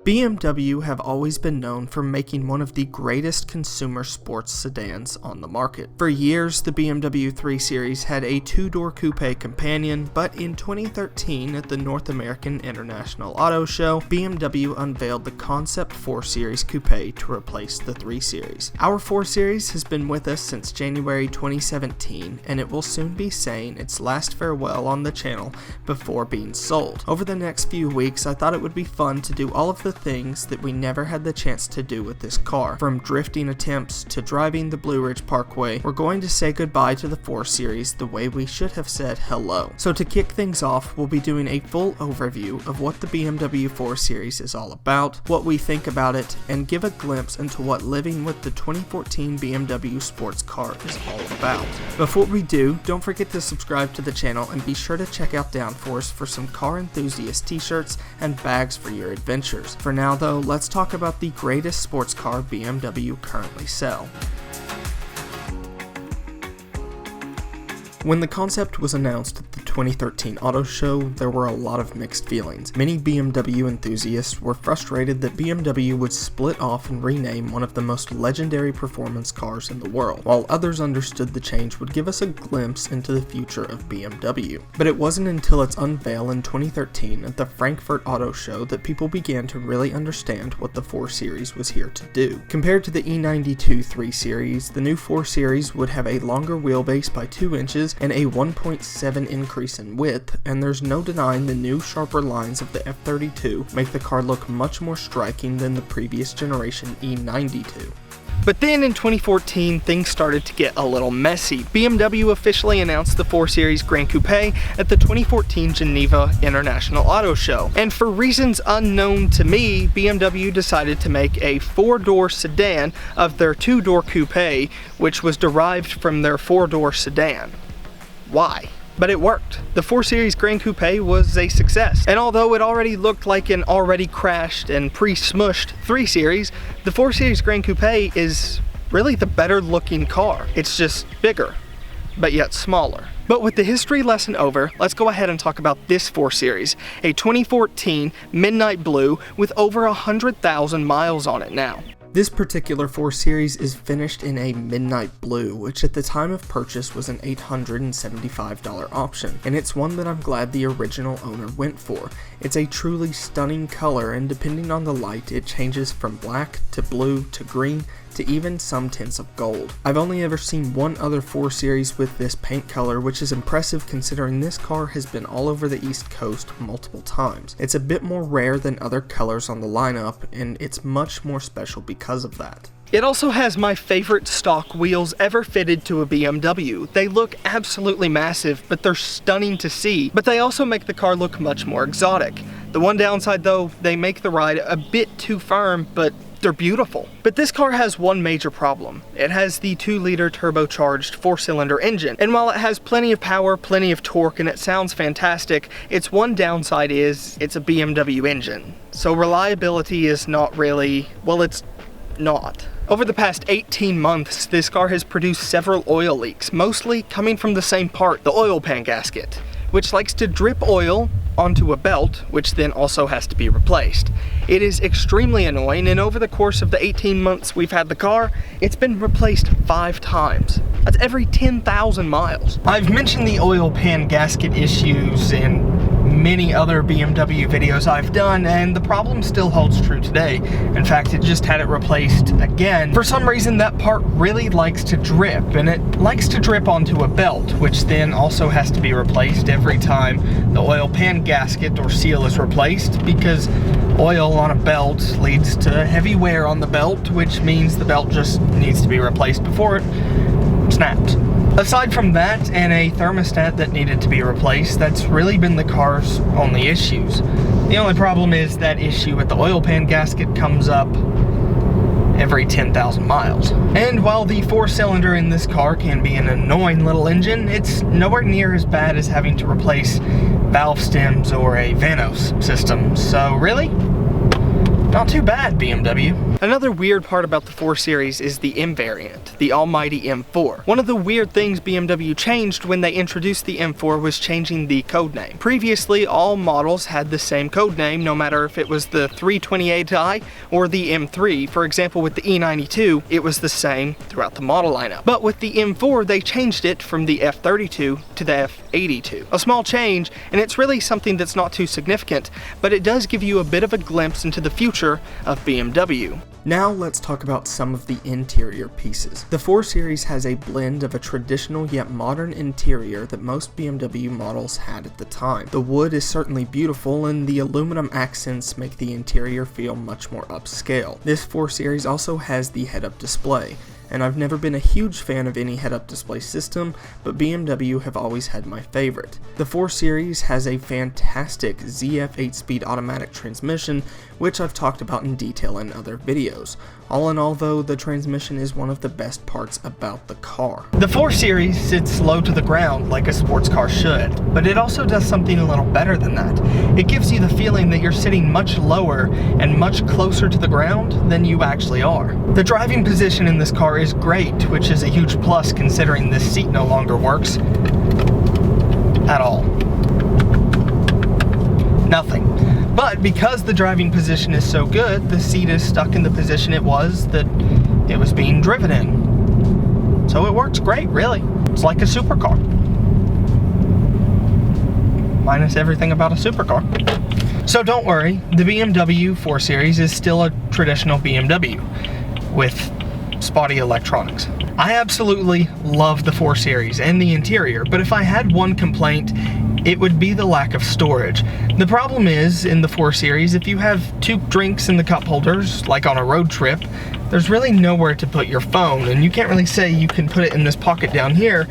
BMW have always been known for making one of the greatest consumer sports sedans on the market. For years, the BMW 3 Series had a two-door coupe companion, but in 2013 at the North American International Auto Show, BMW unveiled the concept 4 Series Coupe to replace the 3 Series. Our 4 Series has been with us since January 2017, and it will soon be saying its last farewell on the channel before being sold. Over the next few weeks, I thought it would be fun to do all of the things that we never had the chance to do with this car. From drifting attempts to driving the Blueridge Parkway, we're going to say goodbye to the 4 Series the way we should have said hello. So to kick things off, we'll be doing a full overview of what the BMW 4 Series is all about, what we think about it, and give a glimpse into what living with the 2014 BMW sports car is all about. Before we do, don't forget to subscribe to the channel and be sure to check out Downforce for some car enthusiast t-shirts and bags for your adventures. For now though, let's talk about the greatest sports car BMW currently sell. When the concept was announced at the 2013 auto show, there were a lot of mixed feelings. Many BMW enthusiasts were frustrated that BMW would split off and rename one of the most legendary performance cars in the world, while others understood the change would give us a glimpse into the future of BMW. But it wasn't until its unveil in 2013 at the Frankfurt Auto Show that people began to really understand what the 4 Series was here to do. Compared to the E92 3 Series, the new 4 Series would have a longer wheelbase by 2 inches and a 1.7 increase in width, and there's no denying the new sharper lines of the F32 make the car look much more striking than the previous generation E92. But then in 2014, things started to get a little messy. BMW officially announced the 4 Series Gran Coupe at the 2014 Geneva International Auto Show. And for reasons unknown to me, BMW decided to make a 4-door sedan of their 2-door coupe, which was derived from their 4-door sedan. Why? But it worked. The 4 Series Gran Coupe was a success, and although it already looked like an already crashed and pre-smushed 3 Series, the 4 Series Gran Coupe is really the better looking car. It's just bigger, but yet smaller. But with the history lesson over, let's go ahead and talk about this 4 Series, a 2014 midnight blue with over 100,000 miles on it now. This particular 4 Series is finished in a midnight blue, which at the time of purchase was an $875 option, and it's one that I'm glad the original owner went for. It's a truly stunning color, and depending on the light, it changes from black to blue to green to even some tints of gold. I've only ever seen one other 4 Series with this paint color, which is impressive considering this car has been all over the East Coast multiple times. It's a bit more rare than other colors on the lineup, and it's much more special because of that. It also has my favorite stock wheels ever fitted to a BMW. They look absolutely massive, but they're stunning to see, but they also make the car look much more exotic. The one downside though, they make the ride a bit too firm, but they're beautiful. But this car has one major problem. It has the 2-liter turbocharged 4-cylinder engine, and while it has plenty of power, plenty of torque, and it sounds fantastic, its one downside is it's a BMW engine. So reliability is not really, well, it's not. Over the past 18 months, this car has produced several oil leaks, mostly coming from the same part, the oil pan gasket, which likes to drip oil onto a belt, which then also has to be replaced. It is extremely annoying, and over the course of the 18 months we've had the car, it's been replaced 5 times. That's every 10,000 miles. I've mentioned the oil pan gasket issues in many other BMW videos I've done, and the problem still holds true today. In fact, it just had it replaced again. For some reason, that part really likes to drip, and it likes to drip onto a belt, which then also has to be replaced every time the oil pan gasket or seal is replaced, because oil on a belt leads to heavy wear on the belt, which means the belt just needs to be replaced before it snaps. Aside from that and a thermostat that needed to be replaced, that's really been the car's only issues. The only problem is that issue with the oil pan gasket comes up every 10,000 miles. And while the 4-cylinder in this car can be an annoying little engine, it's nowhere near as bad as having to replace valve stems or a Vanos system. So really, Not too bad, BMW. Another weird part about the 4 Series is the M variant, the almighty M4. One of the weird things BMW changed when they introduced the M4 was changing the code name. Previously, all models had the same code name, no matter if it was the 328i or the M3. For example, with the E92, it was the same throughout the model lineup. But with the M4, they changed it from the F32 to the F82. A small change, and it's really something that's not too significant, but it does give you a bit of a glimpse into the future of BMW. Now let's talk about some of the interior pieces. The 4 Series has a blend of a traditional yet modern interior that most BMW models had at the time. The wood is certainly beautiful, and the aluminum accents make the interior feel much more upscale. This 4 Series also has the head-up display, and I've never been a huge fan of any head-up display system, but BMW have always had my favorite. The 4 Series has a fantastic ZF 8-speed automatic transmission, which I've talked about in detail in other videos. All in all though, the transmission is one of the best parts about the car. The 4 Series sits low to the ground like a sports car should, but it also does something a little better than that. It gives you the feeling that you're sitting much lower and much closer to the ground than you actually are. The driving position in this car is great, which is a huge plus considering this seat no longer works at all. Nothing. But because the driving position is so good, the seat is stuck in the position it was that it was being driven in. So it works great, really. It's like a supercar. Minus everything about a supercar. So don't worry, the BMW 4 Series is still a traditional BMW with spotty electronics. I absolutely love the 4 Series and the interior, but if I had one complaint, it would be the lack of storage. The problem is, in the 4 Series, if you have 2 drinks in the cup holders, like on a road trip, there's really nowhere to put your phone, and you can't really say you can put it in this pocket down here,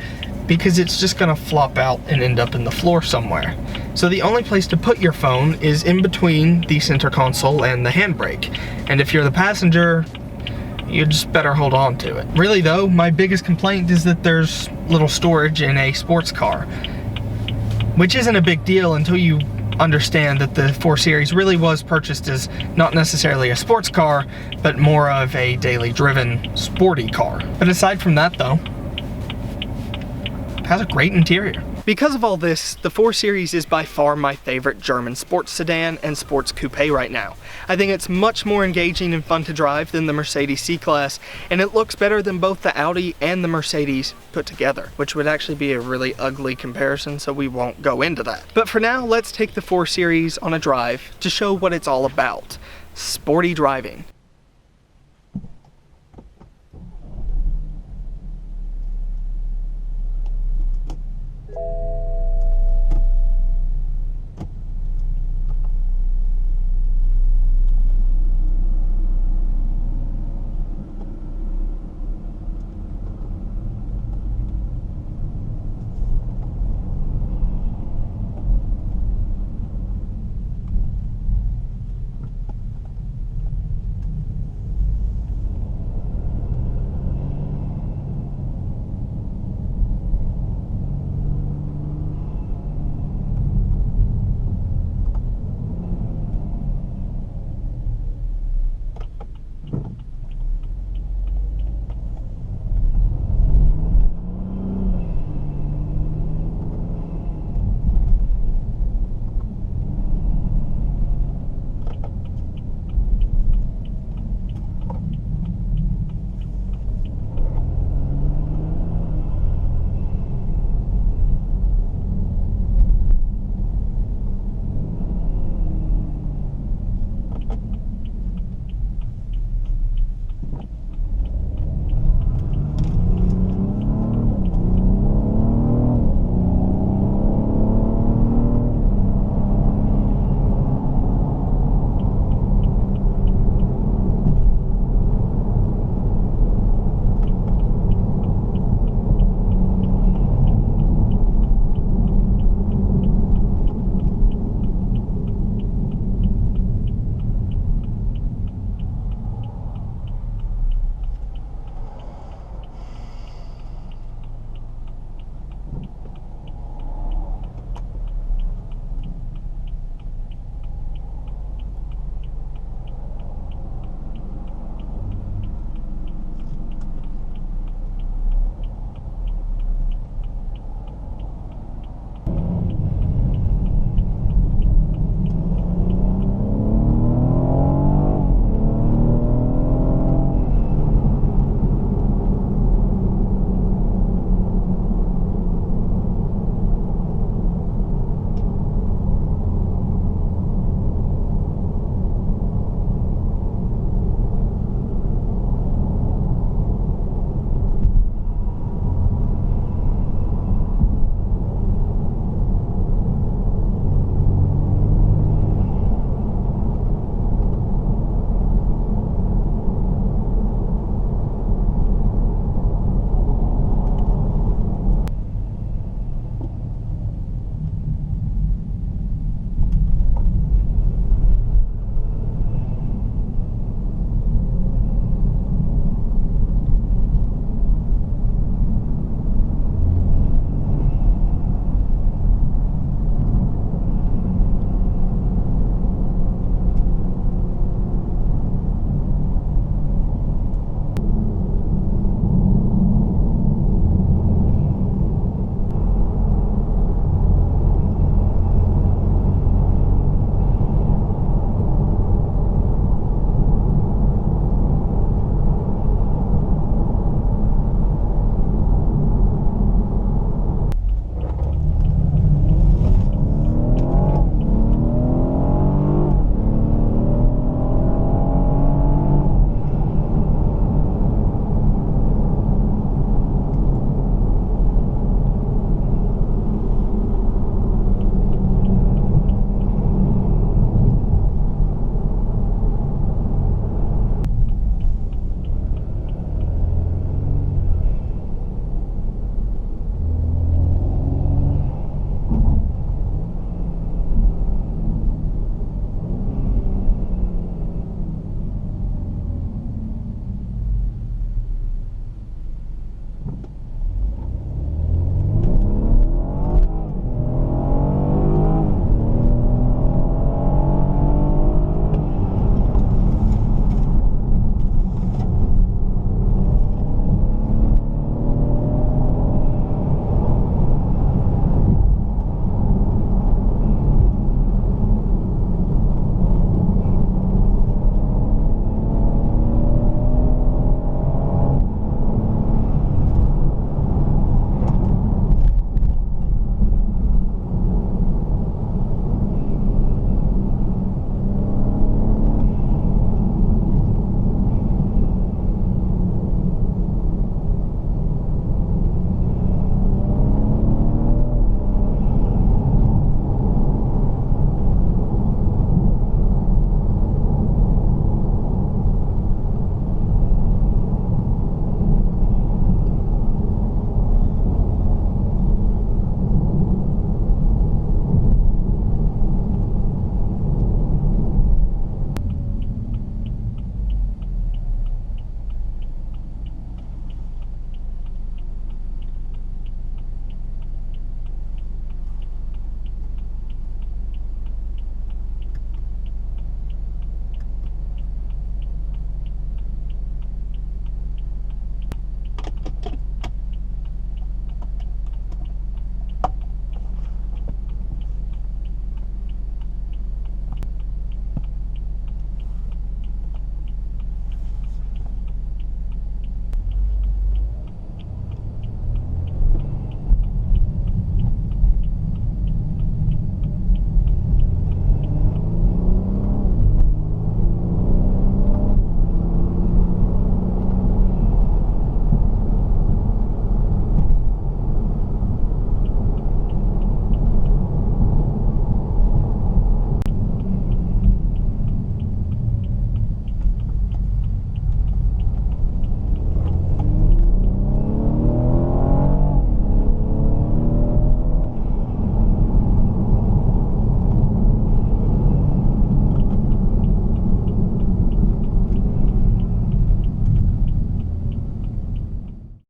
because it's just gonna flop out and end up in the floor somewhere. So the only place to put your phone is in between the center console and the handbrake. And if you're the passenger, you just better hold on to it. Really though, my biggest complaint is that there's little storage in a sports car, which isn't a big deal until you understand that the 4 Series really was purchased as not necessarily a sports car, but more of a daily driven sporty car. But aside from that though, it has a great interior. Because of all this, the 4 Series is by far my favorite German sports sedan and sports coupe right now. I think it's much more engaging and fun to drive than the Mercedes C-Class, and it looks better than both the Audi and the Mercedes put together, which would actually be a really ugly comparison, so we won't go into that. But for now, let's take the 4 Series on a drive to show what it's all about. Sporty driving.